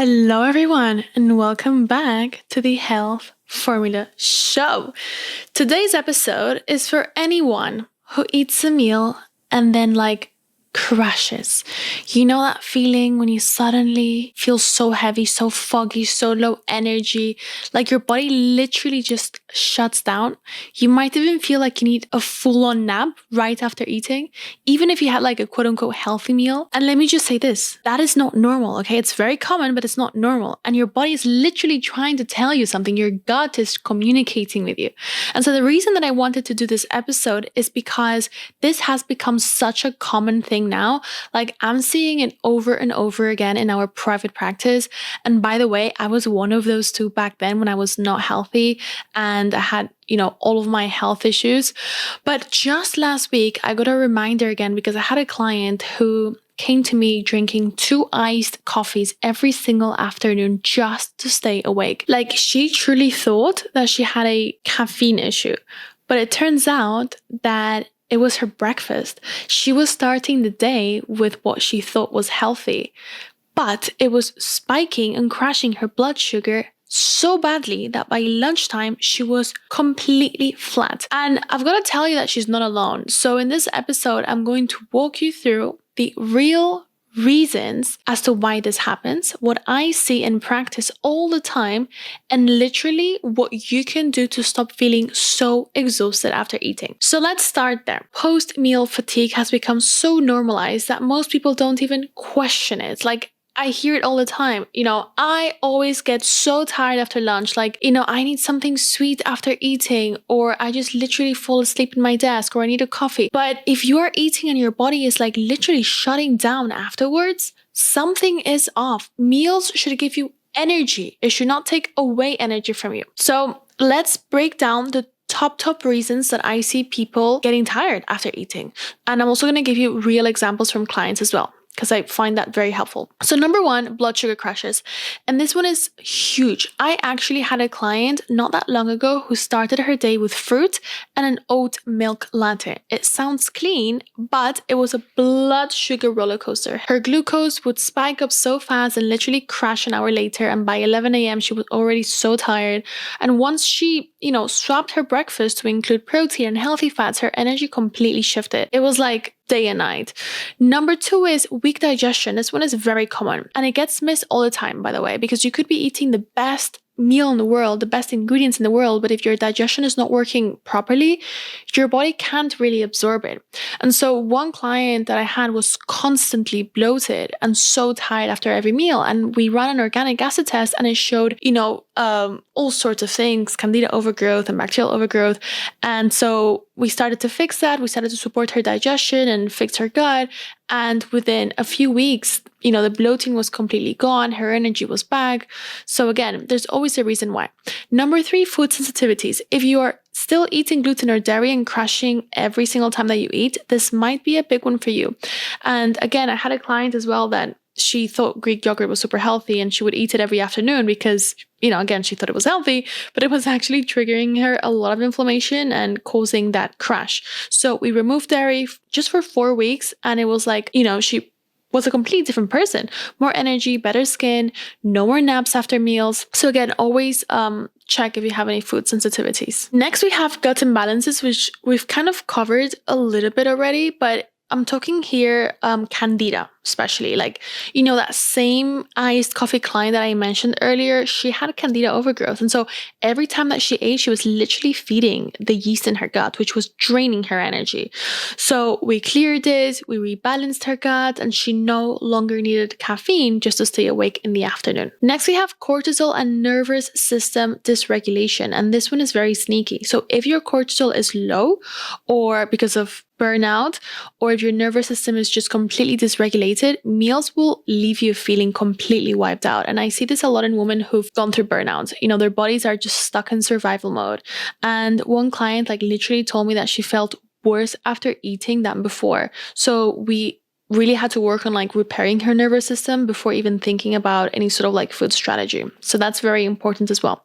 Hello, everyone, and welcome back to the Health Formula Show. Today's episode is for anyone who eats a meal and then crashes. You know that feeling when you suddenly feel so heavy, so foggy, so low energy, like your body literally just shuts down. You might even feel like you need a full-on nap right after eating, even if you had a quote-unquote healthy meal. And let me just say this, that is not normal, okay? It's very common, but it's not normal. And your body is literally trying to tell you something. Your gut is communicating with you. And so the reason that I wanted to do this episode is because this has become such a common thing now. I'm seeing it over and over again in our private practice. And by the way, I was one of those two back then when I was not healthy and I had, all of my health issues. But just last week, I got a reminder again because I had a client who came to me drinking 2 iced coffees every single afternoon just to stay awake. She truly thought that she had a caffeine issue, but it turns out that it was her breakfast. She was starting the day with what she thought was healthy, but it was spiking and crashing her blood sugar so badly that by lunchtime, she was completely flat. And I've got to tell you that she's not alone. So in this episode, I'm going to walk you through the real reasons as to why this happens, what I see in practice all the time, and literally what you can do to stop feeling so exhausted after eating. So let's start there. Post-meal fatigue has become so normalized that most people don't even question it. I hear it all the time. I always get so tired after lunch. I need something sweet after eating, or I just literally fall asleep in my desk, or I need a coffee. But if you are eating and your body is literally shutting down afterwards, something is off. Meals should give you energy. It should not take away energy from you. So let's break down the top reasons that I see people getting tired after eating. And I'm also going to give you real examples from clients as well, because I find that very helpful. So number one, blood sugar crashes. And this one is huge. I actually had a client not that long ago who started her day with fruit and an oat milk latte. It sounds clean, but it was a blood sugar roller coaster. Her glucose would spike up so fast and literally crash an hour later. And by 11 a.m., she was already so tired. And once she, swapped her breakfast to include protein and healthy fats, her energy completely shifted. It was like day and night. Number two is weak digestion. This one is very common and it gets missed all the time, by the way, because you could be eating the best meal in the world, the best ingredients in the world, but if your digestion is not working properly, your body can't really absorb it. And so one client that I had was constantly bloated and so tired after every meal. And we ran an organic acid test and it showed, all sorts of things, candida overgrowth and bacterial overgrowth. And so we started to fix that. We started to support her digestion and fix her gut. And within a few weeks, the bloating was completely gone. Her energy was back. So again, there's always a reason why. Number three, food sensitivities. If you are still eating gluten or dairy and crashing every single time that you eat, this might be a big one for you. And again, I had a client as well that she thought Greek yogurt was super healthy and she would eat it every afternoon because, again, she thought it was healthy, but it was actually triggering her a lot of inflammation and causing that crash. So we removed dairy just for 4 weeks and it was she was a completely different person. More energy, better skin, no more naps after meals. So again, always check if you have any food sensitivities. Next, we have gut imbalances, which we've kind of covered a little bit already, but I'm talking here candida, especially that same iced coffee client that I mentioned earlier, she had candida overgrowth. And so every time that she ate, she was literally feeding the yeast in her gut, which was draining her energy. So we cleared it, we rebalanced her gut, and she no longer needed caffeine just to stay awake in the afternoon. Next, we have cortisol and nervous system dysregulation. And this one is very sneaky. So if your cortisol is low, or because of burnout, or if your nervous system is just completely dysregulated, meals will leave you feeling completely wiped out. And I see this a lot in women who've gone through burnout. Their bodies are just stuck in survival mode. And one client literally told me that she felt worse after eating than before. So we really had to work on like repairing her nervous system before even thinking about any sort of like food strategy. So that's very important as well.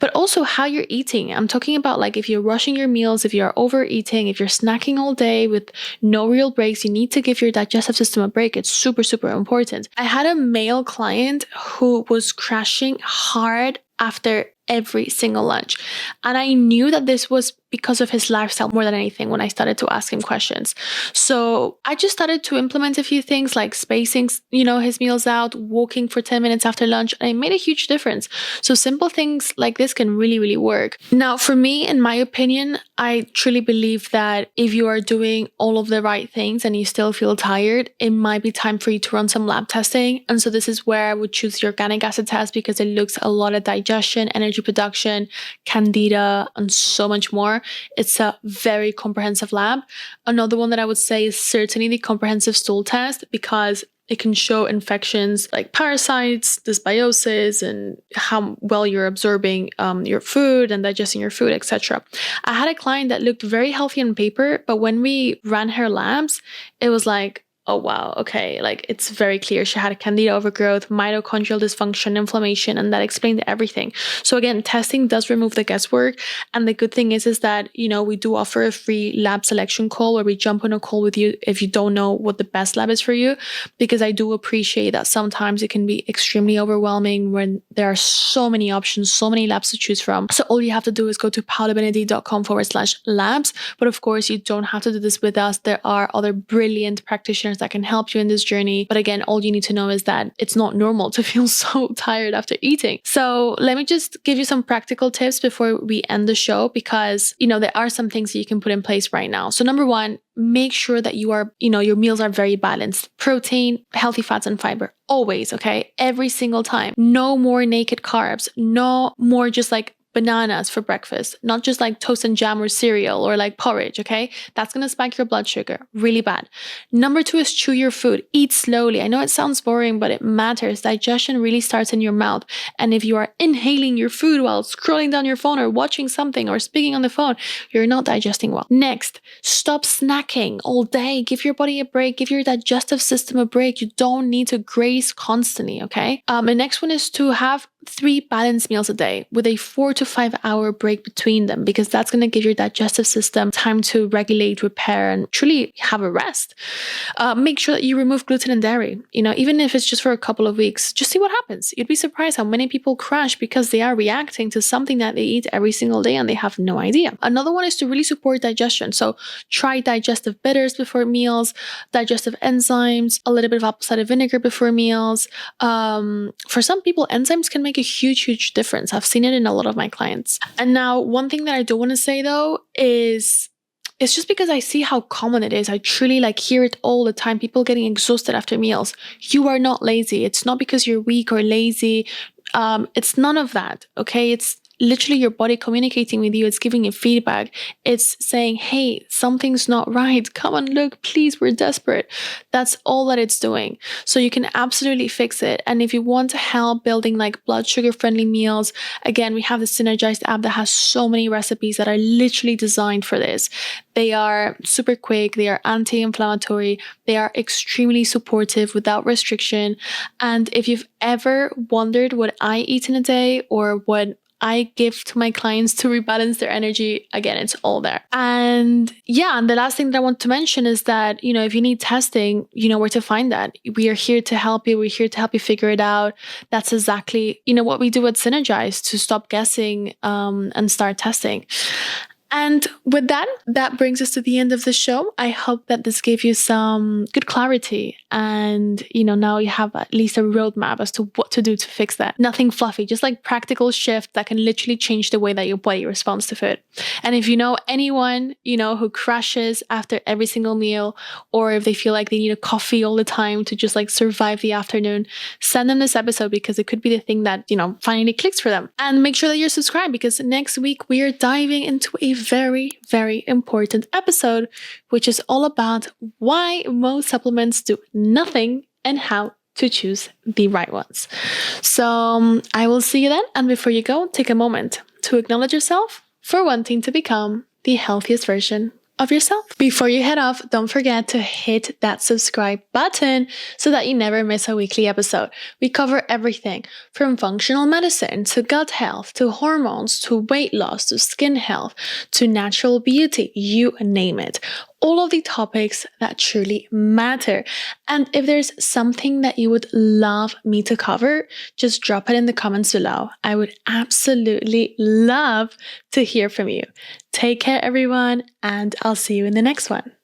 But also how you're eating. I'm talking about like if you're rushing your meals, if you're overeating, if you're snacking all day with no real breaks, you need to give your digestive system a break. It's super, super important. I had a male client who was crashing hard after every single lunch. And I knew that this was because of his lifestyle more than anything when I started to ask him questions. So I just started to implement a few things like spacing, his meals out, walking for 10 minutes after lunch, and it made a huge difference. So simple things like this can really, really work. Now, for me, in my opinion, I truly believe that if you are doing all of the right things and you still feel tired, it might be time for you to run some lab testing. And so this is where I would choose the organic acid test because it looks a lot at digestion, energy production, candida, and so much more. It's a very comprehensive lab. Another one that I would say is certainly the comprehensive stool test because it can show infections like parasites, dysbiosis, and how well you're absorbing your food and digesting your food, etc. I had a client that looked very healthy on paper, but when we ran her labs, it was like, oh, wow, okay, like it's very clear she had a candida overgrowth, mitochondrial dysfunction, inflammation, and that explained everything. So again, testing does remove the guesswork. And the good thing is that, we do offer a free lab selection call where we jump on a call with you if you don't know what the best lab is for you, because I do appreciate that sometimes it can be extremely overwhelming when there are so many options, so many labs to choose from. So all you have to do is go to paulabenedict.com/labs. But of course, you don't have to do this with us. There are other brilliant practitioners that can help you in this journey. But again, all you need to know is that it's not normal to feel so tired after eating. So let me just give you some practical tips before we end the show, because, there are some things that you can put in place right now. So number one, make sure that your meals are very balanced. Protein, healthy fats, and fiber. Always, okay? Every single time. No more naked carbs. No more just like bananas for breakfast, not just like toast and jam or cereal or like porridge, okay? That's gonna spike your blood sugar really bad. Number two is chew your food. Eat slowly. I know it sounds boring, but it matters. Digestion really starts in your mouth. And if you are inhaling your food while scrolling down your phone or watching something or speaking on the phone, you're not digesting well. Next, stop snacking all day. Give your body a break. Give your digestive system a break. You don't need to graze constantly, okay? The next one is to have 3 balanced meals a day with a 4 to 5 hour break between them, because that's going to give your digestive system time to regulate, repair, and truly have a rest. Make sure that you remove gluten and dairy, even if it's just for a couple of weeks. Just see what happens. You'd be surprised how many people crash because they are reacting to something that they eat every single day and they have no idea. Another one is to really support digestion. So try digestive bitters before meals, digestive enzymes, a little bit of apple cider vinegar before meals. For some people, enzymes can make a huge difference. I've seen it in a lot of my clients. And now one thing that I do want to say though is it's just because I see how common it is. I truly hear it all the time. People getting exhausted after meals. You are not lazy. It's not because you're weak or lazy. It's none of that. Okay. It's literally your body communicating with you. It's giving you feedback. It's saying, hey, something's not right. Come on, look, please, we're desperate. That's all that it's doing. So you can absolutely fix it. And if you want to help building blood sugar friendly meals, again, we have the Synergized app that has so many recipes that are literally designed for this. They are super quick. They are anti-inflammatory. They are extremely supportive without restriction. And if you've ever wondered what I eat in a day or what I give to my clients to rebalance their energy, again, it's all there. And the last thing that I want to mention is that, if you need testing, you know where to find that. We are here to help you. We're here to help you figure it out. That's exactly, what we do at Synergize to stop guessing and start testing. And with that brings us to the end of the show. I hope that this gave you some good clarity and, now you have at least a roadmap as to what to do to fix that. Nothing fluffy, just practical shift that can literally change the way that your body responds to food. And if you know anyone, who crashes after every single meal, or if they feel like they need a coffee all the time to just survive the afternoon, send them this episode because it could be the thing that, finally clicks for them. And make sure that you're subscribed because next week we are diving into a very, very important episode, which is all about why most supplements do nothing and how to choose the right ones. So I will see you then. And before you go, take a moment to acknowledge yourself for wanting to become the healthiest version of yourself. Before you head off, don't forget to hit that subscribe button so that you never miss a weekly episode. We cover everything from functional medicine to gut health to hormones to weight loss to skin health to natural beauty, you name it. All of the topics that truly matter. And if there's something that you would love me to cover, just drop it in the comments below. I would absolutely love to hear from you. Take care, everyone, and I'll see you in the next one.